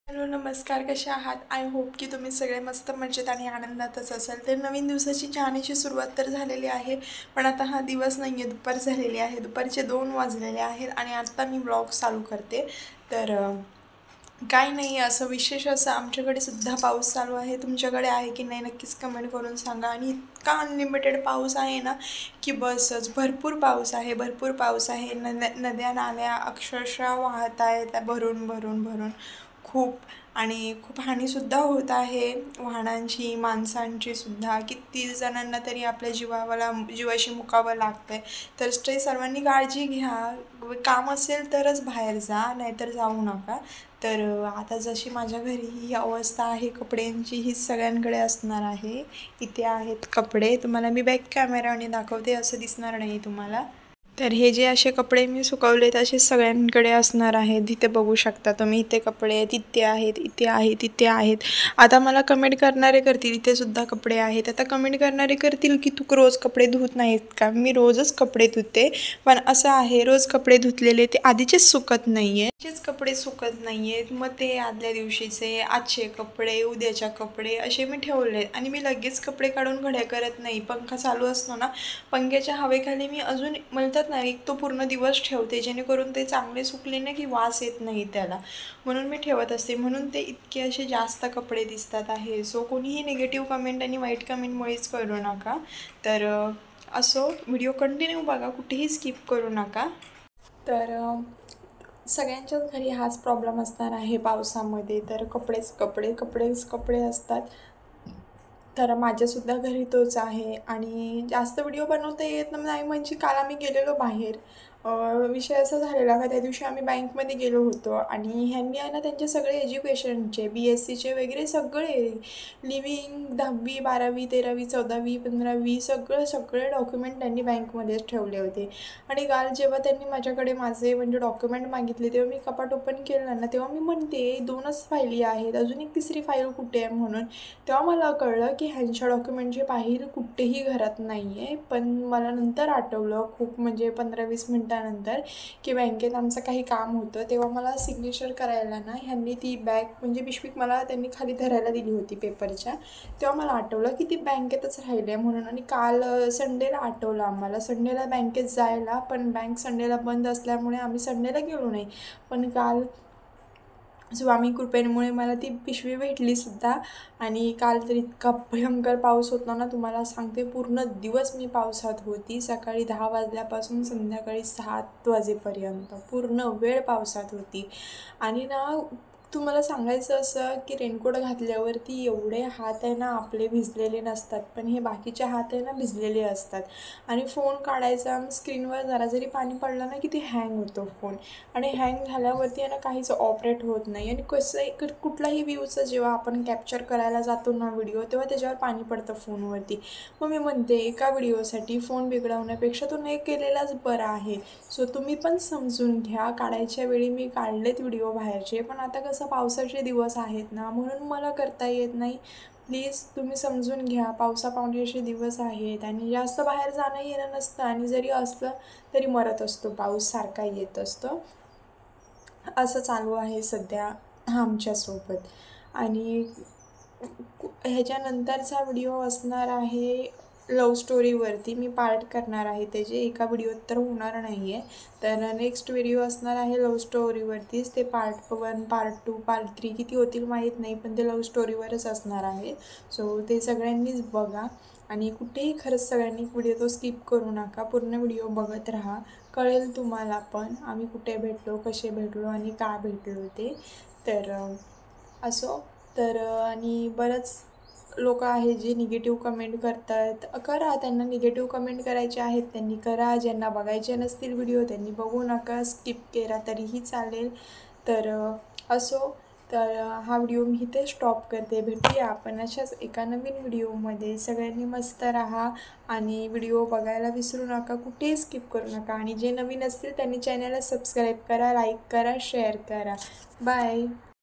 Hello नमस्कार, कसे आहात? आय होप की तुम्ही सगळे मस्त मजेत आणि आनंदातच असाल. तर नवीन दिवसाची छानशी सुरुवात तर झालेली आहे, पण आता हा दिवस नाही आहे, दुपार झालेली आहे. दुपारचे 2 वाजलेले आहेत आणि आत्ता मी ब्लॉग चालू करते. तर काही नाही, असं विशेष असं आमच्याकडे सुद्धा पाऊस चालू आहे. तुमच्याकडे आहे की नाही नक्कीच कमेंट करून सांगा. आणि इतका अनलिमिटेड पाऊस आहे ना की बसच. भरपूर पाऊस आहे, भरपूर पाऊस आहे. नद्या नाल्या अक्षरशः वाहत आहेत भरून भरून भरून खूप. आणि खूप हानीसुद्धा होत आहे वाहनांची, माणसांची सुद्धा. किती जणांना तरी आपल्या जीवाशी मुकावं लागतंय. तर ते सर्वांनी काळजी घ्या. काम असेल तरच बाहेर जा, नाहीतर जाऊ नका. तर आता जशी माझ्या घरी ही अवस्था आहे कपड्यांची, ही सगळ्यांकडे असणार आहे. इथे आहेत कपडे, तुम्हाला मी बॅक कॅमेराने दाखवते, असं दिसणार नाही तुम्हाला. तर हे जे असे कपडे मी सुकवले असे सगळ्यांकडे असणार आहेत. तिथे बघू शकता तुम्ही, इथे कपडे आहेत, इथे आहेत, इथे आहेत, इथे आहेत. आता मला कमेंट करणारे करतील इथे सुद्धा कपडे आहेत. आता कमेंट करणारे करतील की तू रोज कपडे धुत नाहीत का? मी रोजच कपडे धुते, पण असं आहे रोज कपडे धुतलेले ते आधीचेच सुकत नाही आहे. आधीचेच कपडे सुकत नाही आहेत, मग ते आदल्या दिवशीचे, आजचे कपडे, उद्याच्या कपडे असे मी ठेवले. आणि मी लगेच कपडे काढून घड्या करत नाही. पंखा चालू असतो ना, पंख्याच्या हवेखाली मी अजून म्हणतात ना एक तो पूर्ण दिवस ठेवते, जेणेकरून ते चांगले सुकले ना की वास येत नाही त्याला. म्हणून मी ठेवत असते, म्हणून ते इतके असे जास्त कपडे दिसतात आहे. सो कोणीही निगेटिव्ह कमेंट आणि वाईट कमेंटमुळेच करू नका. तर असो, व्हिडिओ कंटिन्यू बघा, कुठेही स्किप करू नका. तर सगळ्यांच्याच घरी हाच प्रॉब्लेम असणार आहे पावसामध्ये. तर कपडेच कपडे, कपडेच कपडे असतात. तर माझ्यासुद्धा घरी तोच आहे. आणि जास्त व्हिडिओ बनवता येत नाही म्हणजे काल आम्ही गेलेलो बाहेर. विषय असा झालेला का त्या दिवशी आम्ही बँकमध्ये गेलो होतो आणि ह्यांनी आहे ना त्यांचे सगळे एज्युकेशनचे BSCचे वगैरे सगळे लिव्हिंग 10वी 12वी 13वी 14वी 15वी सगळं सगळे डॉक्युमेंट त्यांनी बँकमध्येच ठेवले होते. आणि काल जेव्हा त्यांनी माझ्याकडे माझे म्हणजे डॉक्युमेंट मागितले, तेव्हा मी कपाट ओपन केलं ना, तेव्हा मी म्हणते 2च फायली आहेत, अजून एक तिसरी फाईल कुठे आहे म्हणून. तेव्हा मला कळलं की ह्यांच्या डॉक्युमेंटची फाईल कुठेही घरात नाही आहे. पण मला नंतर आठवलं, खूप म्हणजे 15-20 मिनटानंतर, की बँकेत आमचं काही काम होतं. तेव्हा मला सिग्नेचर करायला ना ह्यांनी ती बॅग म्हणजे पिशवी मला त्यांनी खाली धरायला दिली होती पेपरच्या. तेव्हा मला आठवलं की ती बँकेतच राहिली आहे म्हणून. आणि काल संडेला आठवलं आम्हाला संडेला बँकेत जायला, पण बँक संडेला बंद असल्यामुळे आम्ही संडेला गेलो नाही. पण काल स्वामी कृपेमुळे मला ती पिशवी भेटलीसुद्धा. आणि काल तर इतका भयंकर पाऊस होता ना, तुम्हाला सांगते पूर्ण दिवस मी पावसात होती. सकाळी 10 वाजल्यापासून संध्याकाळी 7 वाजेपर्यंत पूर्ण वेळ पावसात होती. आणि ना तुम्हाला सांगायचं असं की रेनकोट घातल्यावरती एवढे हात आहे ना आपले भिजलेले नसतात, पण हे बाकीचे हात आहे ना भिजलेले असतात. आणि फोन काढायचा, स्क्रीनवर जरा जरी पाणी पडलं ना की ते हँग होतो फोन. आणि हँग झाल्यावरती आहे ना काहीच ऑपरेट होत नाही. आणि कसं कुठलाही व्ह्यूचं जेव्हा आपण कॅप्चर करायला जातो ना व्हिडिओ, तेव्हा त्याच्यावर पाणी पडतं फोनवरती. मग मी म्हणते एका व्हिडिओसाठी फोन बिघडवण्यापेक्षा तो नाही केलेलाच बरा आहे. सो तुम्ही पण समजून घ्या. काढायच्या वेळी मी काढलेत व्हिडिओ बाहेरचे, पण आता कसं पावसाचे दिवस आहेत ना, म्हणून मला करता येत नाही. प्लीज तुम्ही समजून घ्या. पावसापावसाचे दिवस आहेत आणि जास्त बाहेर जाणं येणं नसतं. आणि जरी असलं तरी मरत असतो पाऊस, सारखा येत असतो. असं चालू आहे सध्या आमच्यासोबत. आणि ह्याच्यानंतरचा व्हिडिओ असणार आहे लव्ह स्टोरीवरती. मी पार्ट करणार आहे त्याचे, एका व्हिडिओत तर होणार नाही आहे. तर नेक्स्ट व्हिडिओ असणार आहे लव्ह स्टोरीवरतीच. ते पार्ट 1 पार्ट 2 पार्ट 3 किती होतील माहीत नाही, पण ते लव्ह स्टोरीवरच असणार आहे. सो ते सगळ्यांनीच बघा. आणि कुठेही खरंच सगळ्यांनी व्हिडिओ तो स्किप करू नका, पूर्ण व्हिडिओ बघत राहा. कळेल तुम्हाला पण आम्ही कुठे भेटलो, कसे भेटलो आणि का भेटलो ते. तर असो. तर आणि बरंच लोक आहेत जे निगेटिव्ह कमेंट करतात. करा, त्यांना निगेटिव्ह कमेंट करायचे आहेत त्यांनी करा. ज्यांना बघायचे नसतील व्हिडिओ त्यांनी बघू नका, स्किप केला तरीही चालेल. तर असो. तर हा व्हिडिओ मी इथे स्टॉप करते. भेटूया आपण अशाच एका नवीन व्हिडिओमध्ये. सगळ्यांनी मस्त राहा आणि व्हिडिओ बघायला विसरू नका, कुठेही स्किप करू नका. आणि जे नवीन असतील त्यांनी चॅनलला सबस्क्राईब करा, लाईक करा, शेअर करा. बाय.